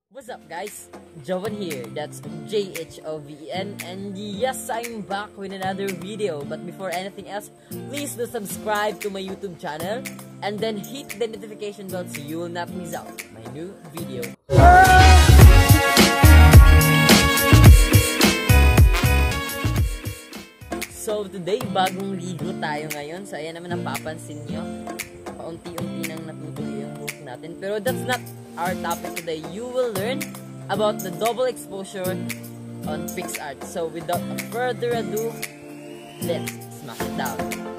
What's up guys, Jovan here, that's JHOVEN, and yes, I'm back with another video. But before anything else, please do subscribe to my YouTube channel and then hit the notification bell so you will not miss out my new video. So today, bagong ligo tayo ngayon. So ayan naman ang papansin nyo, paunti-unti nang natutuloy yung buhok natin. Pero that's not our topic today. You will learn about the double exposure on PICSART. So without further ado, let's smash it down.